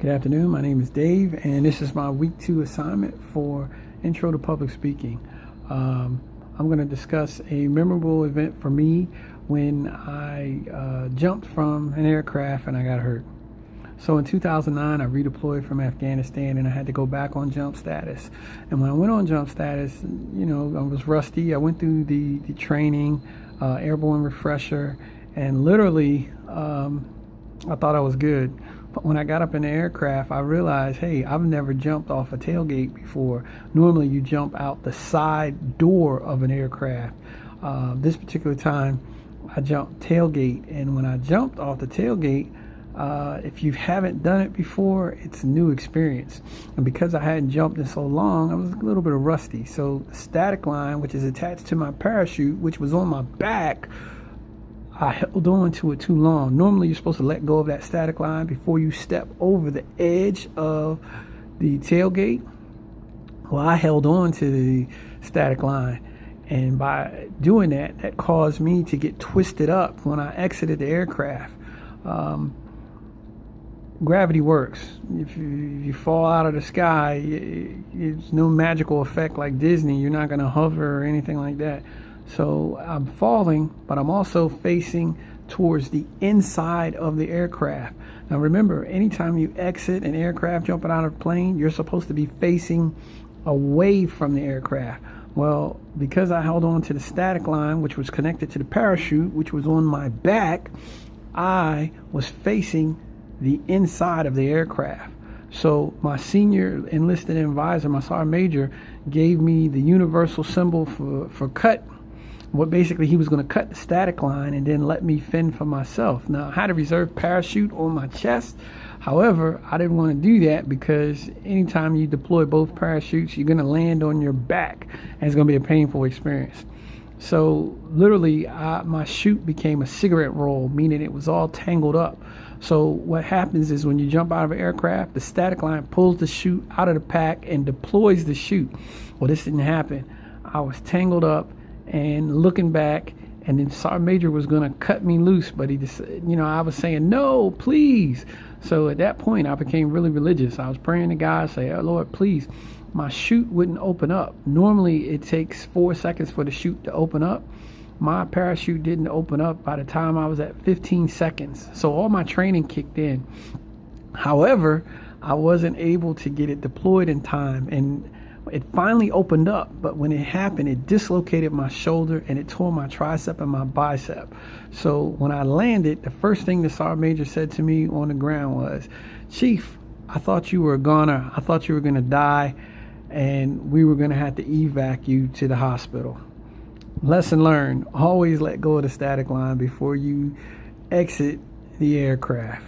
Good afternoon. My name is Dave, and this is my week 2 assignment for Intro to Public Speaking. I'm going to discuss a memorable event for me when I jumped from an aircraft and I got hurt. So in 2009, I redeployed from Afghanistan and I had to go back on jump status. And when I went on jump status, I was rusty. I went through the training, airborne refresher, and literally I thought I was good. But when I got up in the aircraft, I realized, hey, I've never jumped off a tailgate before. Normally you jump out the side door of an aircraft. This particular time, I jumped tailgate. And when I jumped off the tailgate, if you haven't done it before, it's a new experience. And because I hadn't jumped in so long, I was a little bit rusty. So the static line, which is attached to my parachute, which was on my back, I held on to it too long. Normally, you're supposed to let go of that static line before you step over the edge of the tailgate. Well, I held on to the static line. And by doing that, that caused me to get twisted up when I exited the aircraft. Gravity works. If you fall out of the sky, it's no magical effect like Disney. You're not going to hover or anything like that. So I'm falling, but I'm also facing towards the inside of the aircraft. Now remember, anytime you exit an aircraft jumping out of a plane, you're supposed to be facing away from the aircraft. Well, because I held on to the static line, which was connected to the parachute, which was on my back, I was facing the inside of the aircraft. So my senior enlisted advisor, my sergeant major, gave me the universal symbol for cut. What basically he was going to cut the static line and then let me fend for myself. Now I had a reserve parachute on my chest. However, I didn't want to do that because anytime you deploy both parachutes, you're going to land on your back and it's going to be a painful experience. So literally my chute became a cigarette roll, meaning it was all tangled up. So what happens is when you jump out of an aircraft, the static line pulls the chute out of the pack and deploys the chute. Well, this didn't happen. I was tangled up and looking back, and then Sergeant Major was going to cut me loose, but he just, I was saying, no, please. So at that point, I became really religious. I was praying to God, say, oh, Lord, please. My chute wouldn't open up. Normally, it takes 4 seconds for the chute to open up. My parachute didn't open up by the time I was at 15 seconds. So all my training kicked in. However, I wasn't able to get it deployed in time, and it finally opened up, but when it happened, it dislocated my shoulder and it tore my tricep and my bicep. So when I landed, the first thing the sergeant major said to me on the ground was, Chief, I thought you were a goner. I thought you were going to die and we were going to have to evac you to the hospital. Lesson learned, always let go of the static line before you exit the aircraft.